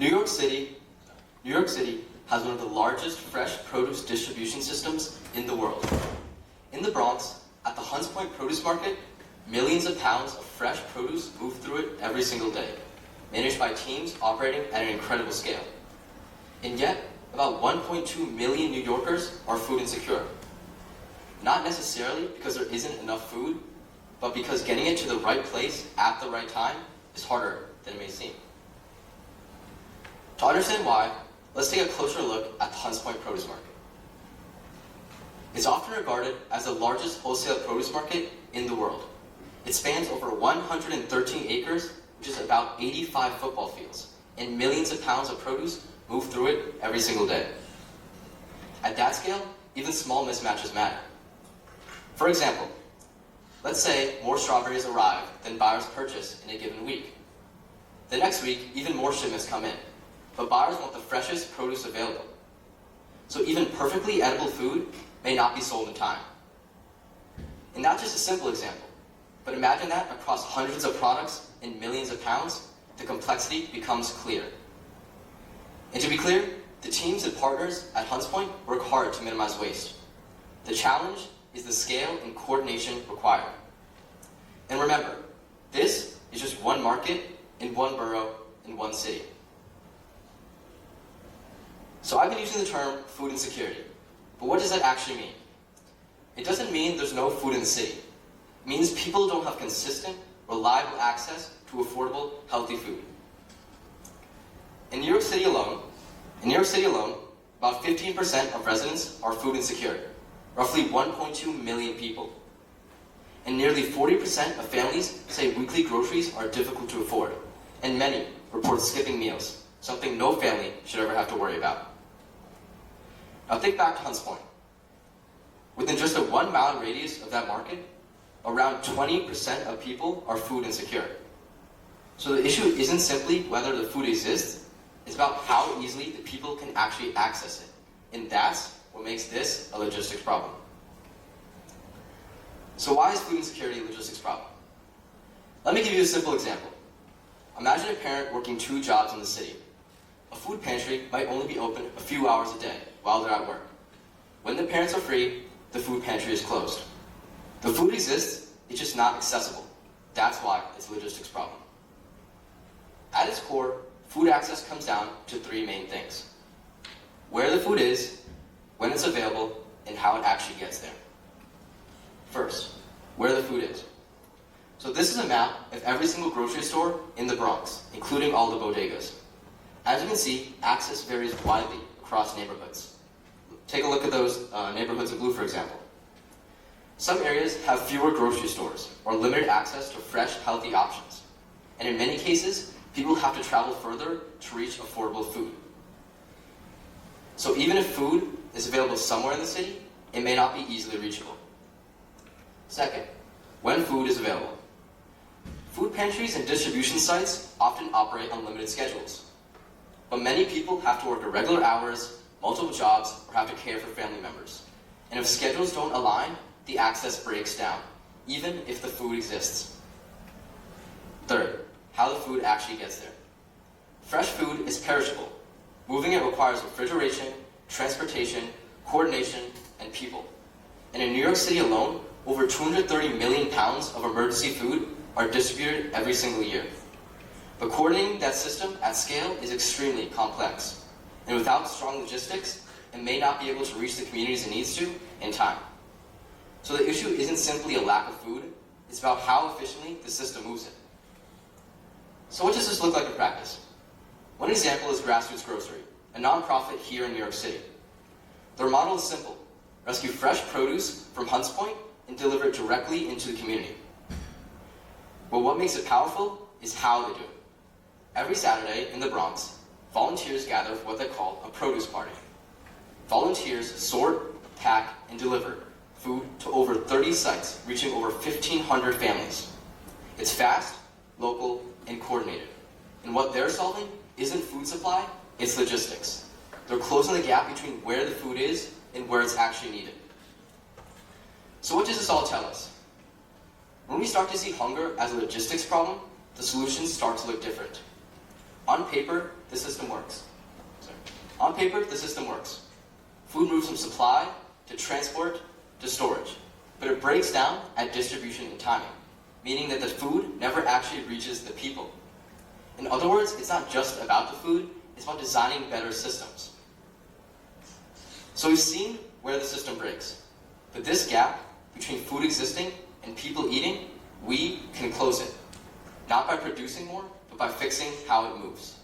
New York City has one of the largest fresh produce distribution systems in the world. In the Bronx, at the Hunts Point Produce Market, millions of pounds of fresh produce move through it every single day, managed by teams operating at an incredible scale. And yet, about 1.2 million New Yorkers are food insecure. Not necessarily because there isn't enough food, but because getting it to the right place at the right time is harder than it may seem. To understand why, let's take a closer look at the Hunts Point Produce Market. It's often regarded as the largest wholesale produce market in the world. It spans over 113 acres, which is about 85 football fields, and millions of pounds of produce move through it every single day. At that scale, even small mismatches matter. For example, let's say more strawberries arrive than buyers purchase in a given week. The next week, even more shipments come in, but buyers want the freshest produce available. So even perfectly edible food may not be sold in time. And that's just a simple example, but imagine that across hundreds of products and millions of pounds, the complexity becomes clear. And to be clear, the teams and partners at Hunts Point work hard to minimize waste. The challenge is the scale and coordination required. And remember, this is just one market in one borough in one city. So I've been using the term food insecurity, but what does that actually mean? It doesn't mean there's no food in the city. It means people don't have consistent, reliable access to affordable, healthy food. In New York City alone, about 15% of residents are food insecure, roughly 1.2 million people. And nearly 40% of families say weekly groceries are difficult to afford, and many report skipping meals, something no family should ever have to worry about. Now think back to Hunts Point. Within just a 1-mile radius of that market, around 20% of people are food insecure. So the issue isn't simply whether the food exists, it's about how easily the people can actually access it. And that's what makes this a logistics problem. So why is food insecurity a logistics problem? Let me give you a simple example. Imagine a parent working 2 jobs in the city. A food pantry might only be open a few hours a day while they're at work. When the parents are free, the food pantry is closed. The food exists, it's just not accessible. That's why it's a logistics problem. At its core, food access comes down to 3 main things: where the food is, when it's available, and how it actually gets there. First, where the food is. So this is a map of every single grocery store in the Bronx, including all the bodegas. As you can see, access varies widely across neighborhoods. Take a look at those neighborhoods in blue, for example. Some areas have fewer grocery stores or limited access to fresh, healthy options. And in many cases, people have to travel further to reach affordable food. So even if food is available somewhere in the city, it may not be easily reachable. Second, when food is available. Food pantries and distribution sites often operate on limited schedules. But many people have to work irregular hours, multiple jobs, or have to care for family members. And if schedules don't align, the access breaks down, even if the food exists. Third, how the food actually gets there. Fresh food is perishable. Moving it requires refrigeration, transportation, coordination, and people. And in New York City alone, over 230 million pounds of emergency food are distributed every single year. But coordinating that system at scale is extremely complex. And without strong logistics, it may not be able to reach the communities it needs to in time. So the issue isn't simply a lack of food, it's about how efficiently the system moves it. So what does this look like in practice? One example is Grassroots Grocery, a nonprofit here in New York City. Their model is simple: rescue fresh produce from Hunts Point and deliver it directly into the community. But what makes it powerful is how they do it. Every Saturday in the Bronx, volunteers gather for what they call a produce party. Volunteers sort, pack, and deliver food to over 30 sites, reaching over 1,500 families. It's fast, local, and coordinated. And what they're solving isn't food supply, it's logistics. They're closing the gap between where the food is and where it's actually needed. So what does this all tell us? When we start to see hunger as a logistics problem, the solutions start to look different. On paper, the system works. On paper, the system works. Food moves from supply to transport to storage, but it breaks down at distribution and timing, meaning that the food never actually reaches the people. In other words, it's not just about the food, it's about designing better systems. So we've seen where the system breaks, but this gap between food existing and people eating, we can close it. Not by producing more, but by fixing how it moves.